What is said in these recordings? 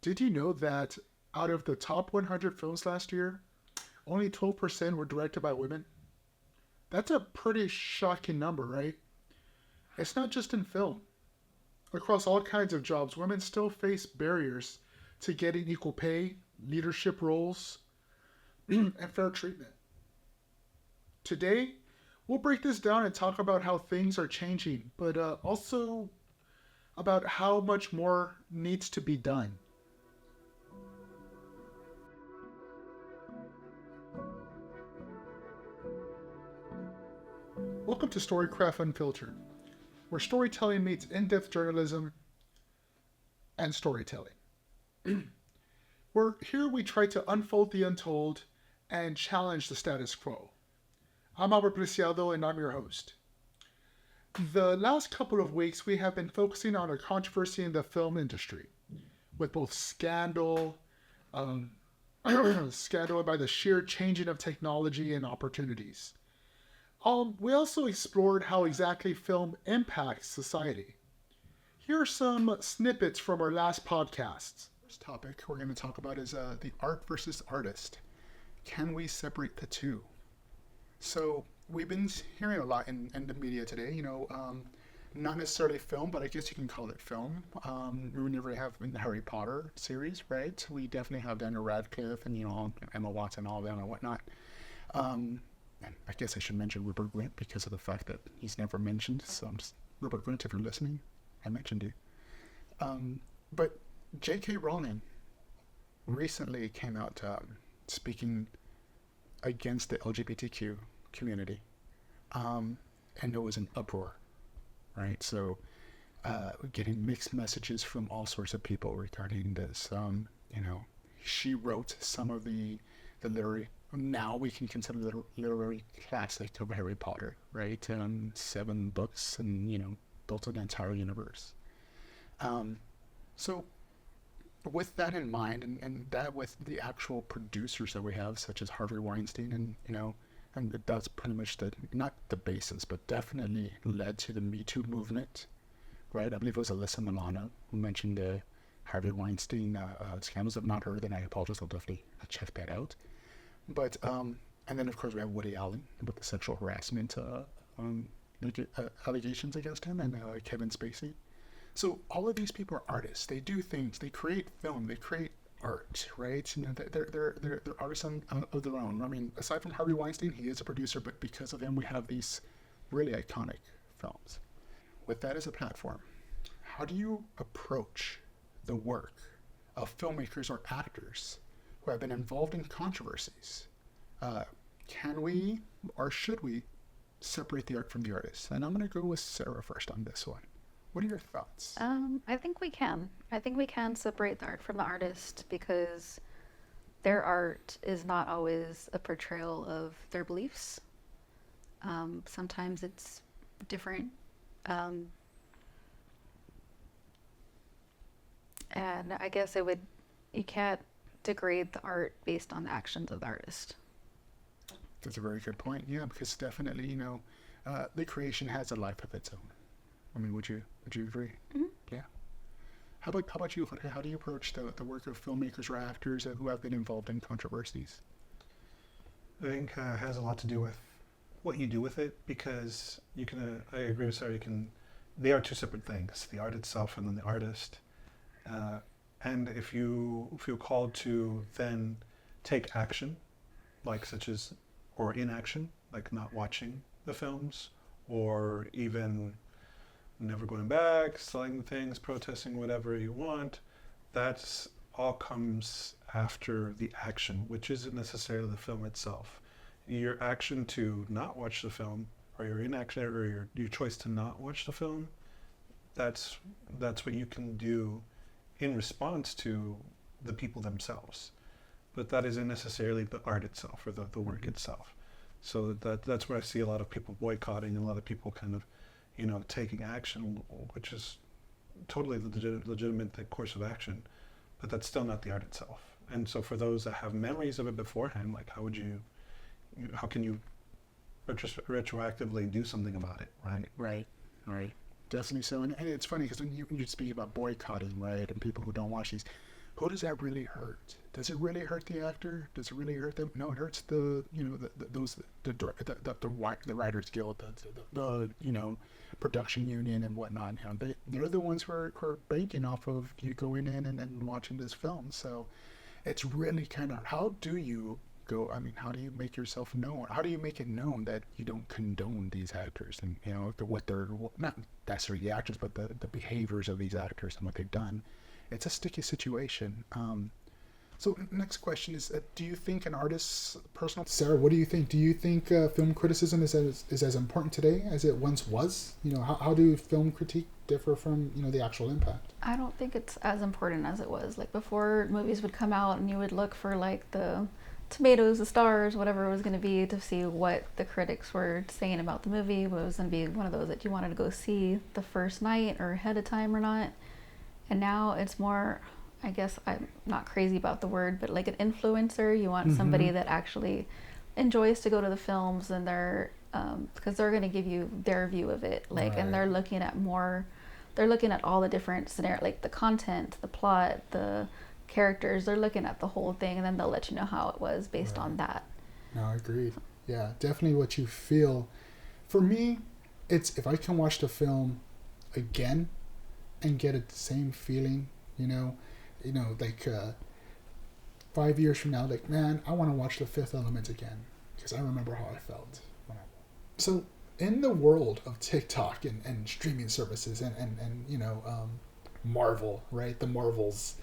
Did you know that out of the top 100 films last year, only 12% were directed by women? That's a pretty shocking number, right? It's not just in film. Across all kinds of jobs, women still face barriers to getting equal pay, leadership roles, and fair treatment. Today, we'll break this down and talk about how things are changing, but also about how much more needs to be done. Welcome to Storycraft Unfiltered, where storytelling meets in depth journalism and storytelling. Here we try to unfold the untold and challenge the status quo. I'm Albert Preciado and I'm your host. The last couple of weeks we have been focusing on a controversy in the film industry, with both um, scandal by the sheer changing of technology and opportunities. We also explored how exactly film impacts society. Here are some snippets from our last podcasts. First topic we're going to talk about is the art versus artist. Can we separate the two? So we've been hearing a lot in the media today. Not necessarily film, but I guess you can call it film. We never have in the Harry Potter series, right? We definitely have Daniel Radcliffe and Emma Watson, all of them and whatnot. And I guess I should mention Rupert Grint because of the fact that he's never mentioned. So Rupert Grint, if you're listening, I mentioned you. But J.K. Rowling recently came out speaking against the LGBTQ community, and there was an uproar, right? So getting mixed messages from all sorts of people regarding this. She wrote some of the literary. Now we can consider the literary classic of Harry Potter, right? 7 books and, built an entire universe. So with that in mind, and that with the actual producers that we have, such as Harvey Weinstein, and that's pretty much not the basis, but definitely led to the Me Too movement, right? I believe it was Alyssa Milano who mentioned the Harvey Weinstein scandals. If not her, then I apologize. I'll definitely check that out. But and then of course we have Woody Allen with the sexual harassment allegations against him, and Kevin Spacey. So all of these people are artists. They do things. They create film. They create art, right? They're artists of their own. I mean, aside from Harvey Weinstein, he is a producer, but because of him, we have these really iconic films. With that as a platform, how do you approach the work of filmmakers or actors who have been involved in controversies? Can we or should we separate the art from the artist? And I'm going to go with Sarah first on this one. What are your thoughts? I think we can. I think we can separate the art from the artist because their art is not always a portrayal of their beliefs. Sometimes it's different. And I guess you can't degrade the art based on the actions of the artist. That's a very good point. Yeah, because definitely, the creation has a life of its own. I mean, would you agree? Mm-hmm. Yeah. How about you? How do you approach the work of filmmakers or actors who have been involved in controversies? I think it has a lot to do with what you do with it, because you can. I agree with Sarah. They are two separate things: the art itself and then the artist. And if you feel called to then take action, like or inaction, like not watching the films, or even never going back, selling things, protesting whatever you want, that's all comes after the action, which isn't necessarily the film itself. Your action to not watch the film, or your inaction, or your choice to not watch the film, that's what you can do in response to the people themselves. But that isn't necessarily the art itself or the work itself. So that's where I see a lot of people boycotting and a lot of people kind of, taking action, which is totally legitimate course of action, but that's still not the art itself. And so for those that have memories of it beforehand, like how can you retroactively do something about it, right? Right. Definitely so. And it's funny because when you speak about boycotting, right, and people who don't watch these, who does that really hurt? Does it really hurt the actor? Does it really hurt them? No, it hurts the the Writers Guild, the production union and whatnot. They're the ones who are banking off of you going in and watching this film. So it's really kind of, how do you go? I mean, how do you make yourself known? How do you make it known that you don't condone these actors and what they're, not necessarily the actors, but the behaviors of these actors and what they've done? It's a sticky situation. So next question is, do you think an artist's personal... Sarah, what do you think? Do you think film criticism is as important today as it once was? How do film critique differ from, the actual impact? I don't think it's as important as it was. Like before, movies would come out and you would look for like the tomatoes, the stars, whatever it was going to be, to see what the critics were saying about the movie. What was going to be one of those that you wanted to go see the first night or ahead of time or not. And now it's more, I guess I'm not crazy about the word, but like an influencer. You want somebody that actually enjoys to go to the films, and they're because they're going to give you their view of it. Like, right. And they're looking at all the different scenarios, like the content, the plot, the characters. They're looking at the whole thing, and then they'll let you know how it was based on that. No, I agree. Yeah, definitely what you feel. For me, it's if I can watch the film again and get the same feeling, like 5 years from now, like, man, I want to watch The Fifth Element again because I remember how I felt. So in the world of TikTok and streaming services and Marvel, right? The Marvels,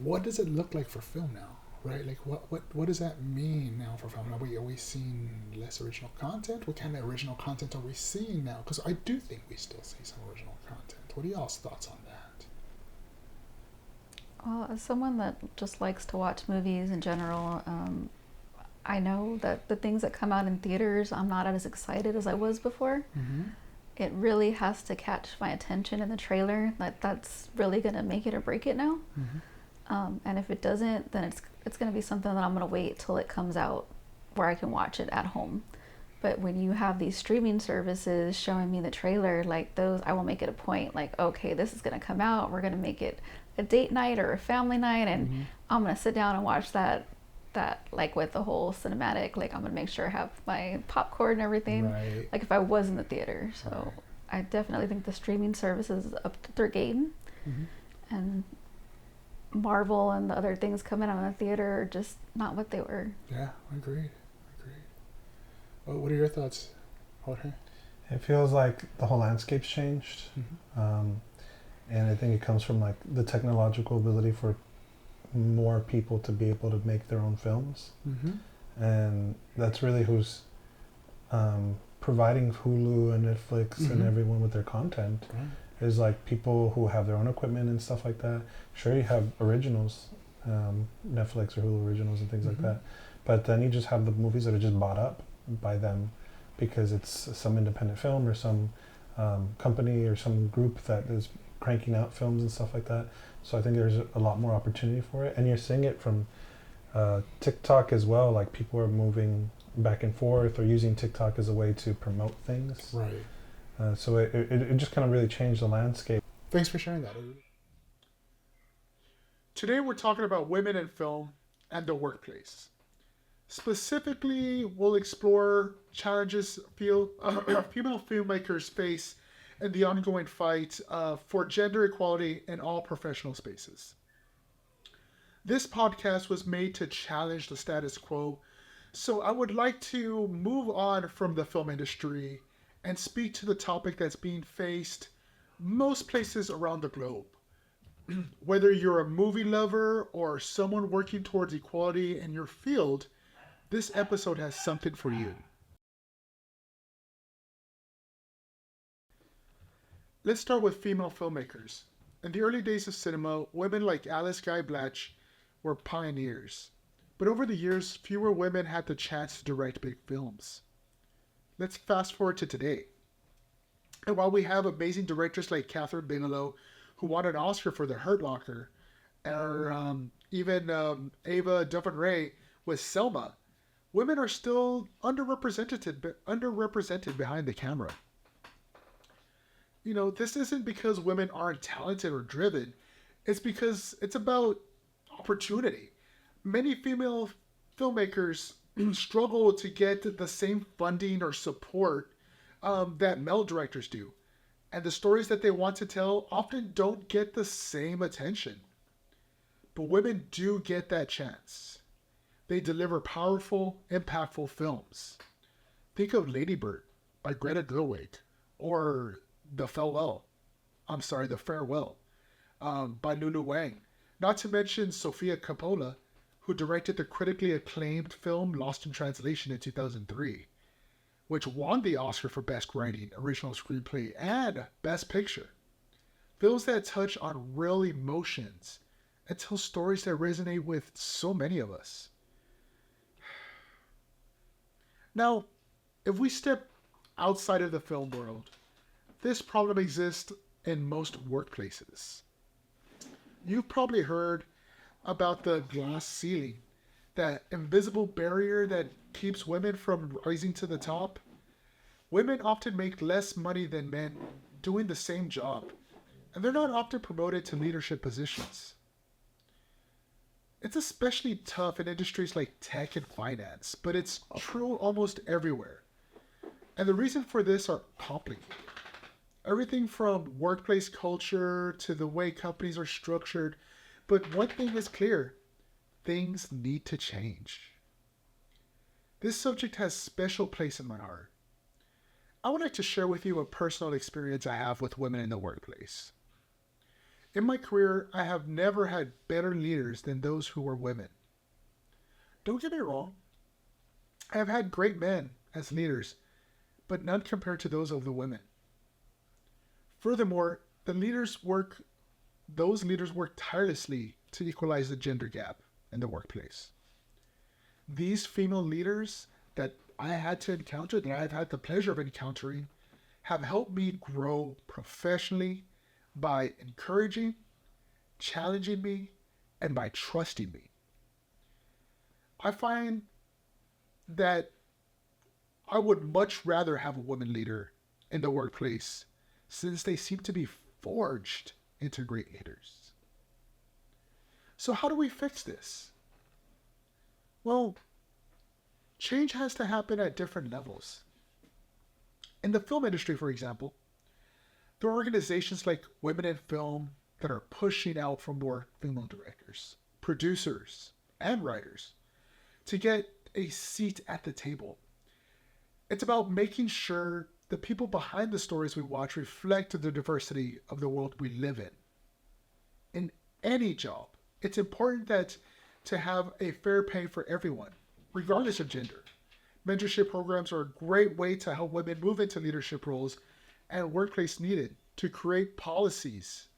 what does it look like for film now? Right, like what does that mean now for film? Are we seeing less original content? What kind of original content are we seeing now? Because I do think we still see some original content. What are y'all's thoughts on that? Well, as someone that just likes to watch movies in general, I know that the things that come out in theaters, I'm not as excited as I was before. Mm-hmm. It really has to catch my attention in the trailer. That's really going to make it or break it now. Mm-hmm. And if it doesn't, then it's going to be something that I'm going to wait till it comes out where I can watch it at home. But when you have these streaming services showing me the trailer, like those, I will make it a point, like, okay, this is going to come out. We're going to make it a date night or a family night. And I'm going to sit down and watch that like with the whole cinematic, like I'm going to make sure I have my popcorn and everything. Right. Like if I was in the theater. So right. I definitely think the streaming services upped their game. Mm-hmm. And Marvel and the other things coming out in the theater are just not what they were. Yeah, agreed. Well, what are your thoughts, Jorge? It feels like the whole landscape's changed. Mm-hmm. And I think it comes from like the technological ability for more people to be able to make their own films. Mm-hmm. And that's really who's providing Hulu and Netflix and everyone with their content. Right. Is like people who have their own equipment and stuff like that. Sure, you have originals, Netflix or Hulu originals and things like that. But then you just have the movies that are just bought up by them because it's some independent film or some company or some group that is cranking out films and stuff like that. So I think there's a lot more opportunity for it. And you're seeing it from TikTok as well. Like people are moving back and forth or using TikTok as a way to promote things. Right. So it just kind of really changed the landscape. Thanks for sharing that. Today we're talking about women in film and the workplace. Specifically, we'll explore challenges female filmmakers face in the ongoing fight for gender equality in all professional spaces. This podcast was made to challenge the status quo, so I would like to move on from the film industry and speak to the topic that's being faced most places around the globe. Whether you're a movie lover or someone working towards equality in your field, this episode has something for you. Let's start with female filmmakers. In the early days of cinema, women like Alice Guy Blatch were pioneers. But over the years, fewer women had the chance to direct big films. Let's fast forward to today. And while we have amazing directors like Catherine Bigelow, who won an Oscar for The Hurt Locker, or even Ava DuVernay with Selma, women are still underrepresented behind the camera. This isn't because women aren't talented or driven. It's because it's about opportunity. Many female filmmakers struggle to get the same funding or support that male directors do. And the stories that they want to tell often don't get the same attention. But women do get that chance. They deliver powerful, impactful films. Think of Lady Bird by Greta Gerwig, or The Farewell, by Lulu Wang. Not to mention Sofia Coppola, who directed the critically acclaimed film Lost in Translation in 2003, which won the Oscar for Best Writing, Original Screenplay, and Best Picture. Films that touch on real emotions and tell stories that resonate with so many of us. Now, if we step outside of the film world, this problem exists in most workplaces. You've probably heard about the glass ceiling, that invisible barrier that keeps women from rising to the top. Women often make less money than men doing the same job, and they're not often promoted to leadership positions. It's especially tough in industries like tech and finance, but it's true almost everywhere. And the reason for this are complicated. Everything from workplace culture to the way companies are structured. But one thing is clear, things need to change. This subject has a special place in my heart. I would like to share with you a personal experience I have with women in the workplace. In my career, I have never had better leaders than those who were women. Don't get me wrong, I have had great men as leaders, but none compared to those of the women. Furthermore, those leaders work tirelessly to equalize the gender gap in the workplace. These female leaders that I had to encounter, that I've had the pleasure of encountering, have helped me grow professionally by encouraging, challenging me, and by trusting me. I find that I would much rather have a woman leader in the workplace since they seem to be forged into great leaders. So how do we fix this? Well, change has to happen at different levels. In the film industry, for example, there are organizations like Women in Film that are pushing out for more female directors, producers, and writers to get a seat at the table. It's about making sure the people behind the stories we watch reflect the diversity of the world we live in. In any job, it's important that to have a fair pay for everyone, regardless of gender. Mentorship programs are a great way to help women move into leadership roles and workplace needed to create policies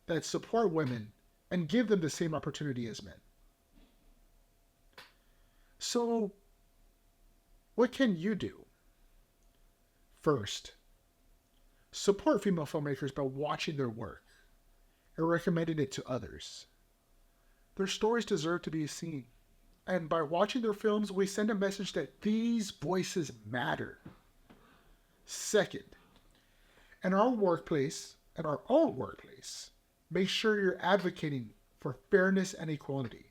that support women and give them the same opportunity as men. So, what can you do? First, support female filmmakers by watching their work and recommending it to others. Their stories deserve to be seen. And by watching their films, we send a message that these voices matter. Second, in our own workplace, make sure you're advocating for fairness and equality.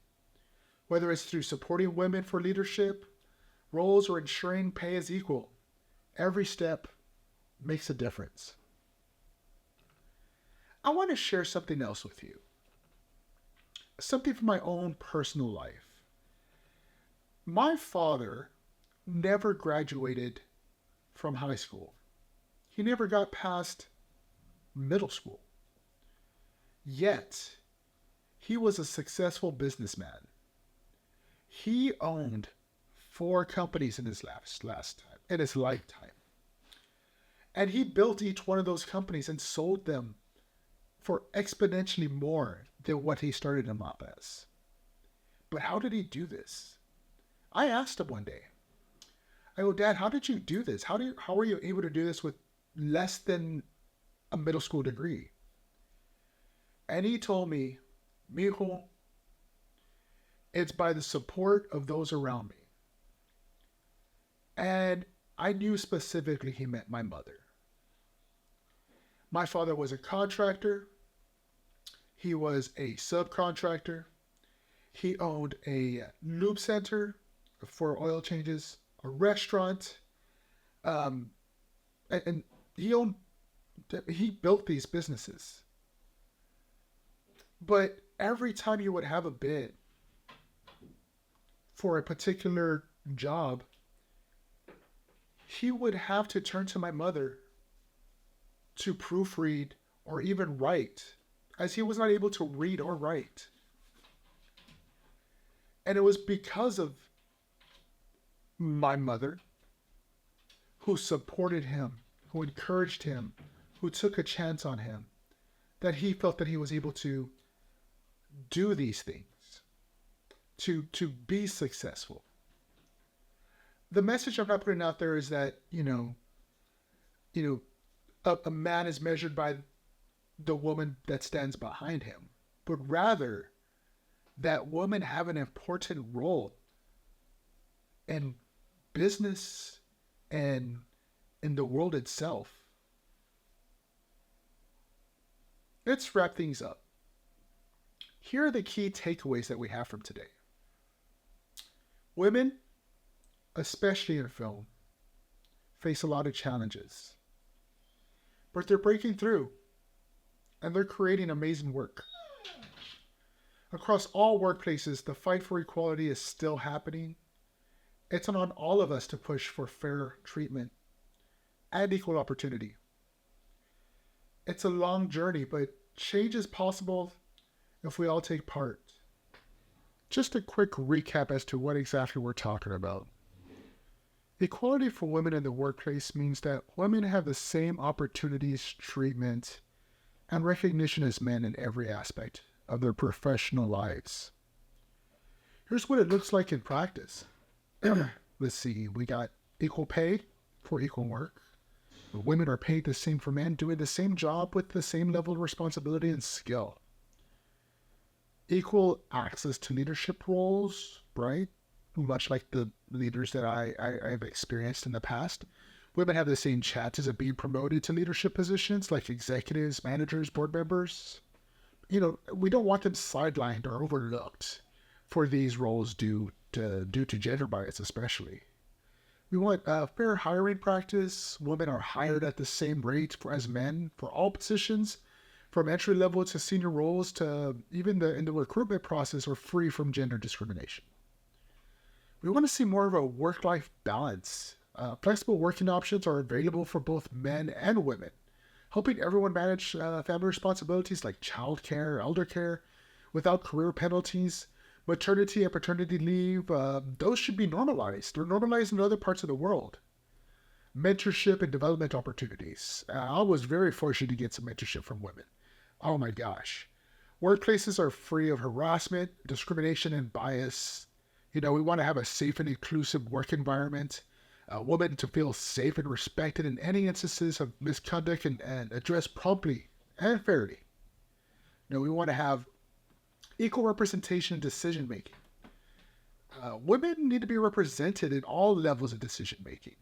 Whether it's through supporting women for leadership roles or ensuring pay is equal, every step makes a difference. I want to share something else with you. Something from my own personal life. My father never graduated from high school. He never got past middle school. Yet, he was a successful businessman. He owned 4 companies in his lifetime. And he built each one of those companies and sold them for exponentially more than what he started them up as. But how did he do this? I asked him one day, I go, Dad, how did you do this? How were you able to do this with less than a middle school degree? And he told me, Mijo, it's by the support of those around me. And I knew specifically he meant my mother. My father was a contractor. He was a subcontractor. He owned a lube center for oil changes, a restaurant, um, and he built these businesses. But every time he would have a bid for a particular job, he would have to turn to my mother to proofread or even write, as he was not able to read or write. And it was because of my mother who supported him, who encouraged him, who took a chance on him, that he felt that he was able to do these things, to be successful. The message I'm not putting out there is that, a man is measured by the woman that stands behind him, but rather that women have an important role in business and in the world itself. Let's wrap things up. Here are the key takeaways that we have from today. Women, especially in film, face a lot of challenges, but they're breaking through and they're creating amazing work. Across all workplaces, the fight for equality is still happening. It's on all of us to push for fair treatment and equal opportunity. It's a long journey, but change is possible if we all take part. Just a quick recap as to what exactly we're talking about. Equality for women in the workplace means that women have the same opportunities, treatment, and recognition as men in every aspect of their professional lives. Here's what it looks like in practice. Let's see, we got equal pay for equal work. Women are paid the same for men doing the same job with the same level of responsibility and skill. Equal access to leadership roles, right? Much like the leaders that I've experienced in the past. Women have the same chances of being promoted to leadership positions like executives, managers, board members. We don't want them sidelined or overlooked for these roles due to gender bias especially. We want fair hiring practice. Women are hired at the same rate as men for all positions, from entry level to senior roles to even in the recruitment process are free from gender discrimination. We want to see more of a work-life balance. Flexible working options are available for both men and women, helping everyone manage family responsibilities like childcare, elder care, without career penalties. Maternity and paternity leave, those should be normalized. They're normalized in other parts of the world. Mentorship and development opportunities. I was very fortunate to get some mentorship from women. Oh my gosh. Workplaces are free of harassment, discrimination, and bias. We want to have a safe and inclusive work environment. Women to feel safe and respected in any instances of misconduct and addressed promptly and fairly. We want to have equal representation in decision making. Women need to be represented in all levels of decision making,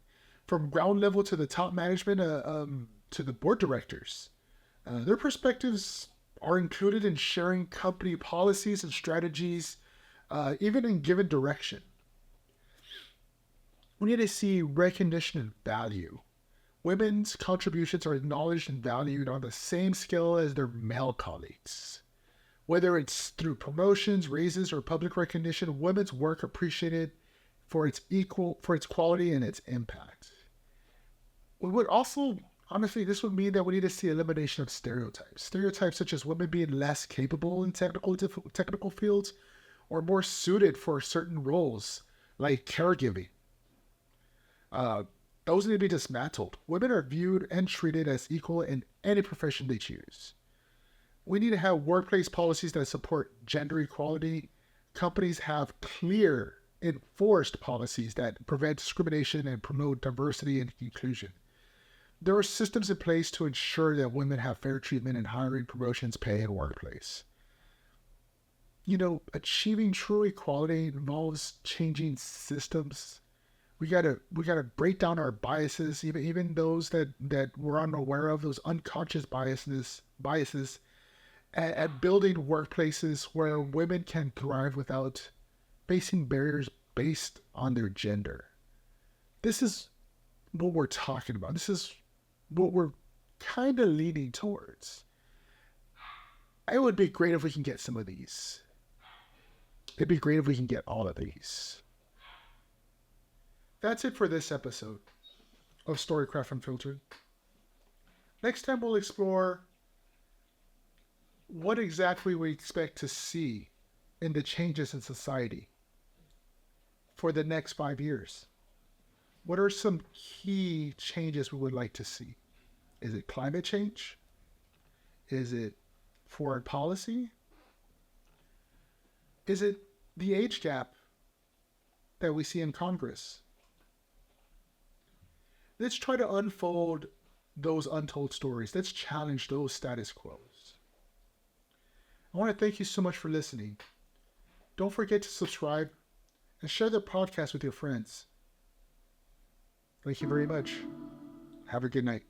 from ground level to the top management to the board directors. Their perspectives are included in sharing company policies and strategies, even in given direction. We need to see recognition and value. Women's contributions are acknowledged and valued on the same scale as their male colleagues. Whether it's through promotions, raises, or public recognition, women's work appreciated for its quality and its impact. We would also, honestly, this would mean that we need to see elimination of stereotypes. Stereotypes such as women being less capable in technical fields or more suited for certain roles, like caregiving. Those need to be dismantled. Women are viewed and treated as equal in any profession they choose. We need to have workplace policies that support gender equality. Companies have clear, enforced policies that prevent discrimination and promote diversity and inclusion. There are systems in place to ensure that women have fair treatment in hiring, promotions, pay, and workplace. Achieving true equality involves changing systems. We gotta break down our biases, even those that we're unaware of, those unconscious biases, at building workplaces where women can thrive without facing barriers based on their gender. This is what we're talking about. This is what we're kind of leaning towards. It would be great if we can get some of these. It'd be great if we can get all of these. That's it for this episode of Storycraft Unfiltered. Next time we'll explore what exactly we expect to see in the changes in society for the next 5 years. What are some key changes we would like to see? Is it climate change? Is it foreign policy? Is it the age gap that we see in Congress? Let's try to unfold those untold stories. Let's challenge those status quos. I want to thank you so much for listening. Don't forget to subscribe and share the podcast with your friends. Thank you very much. Have a good night.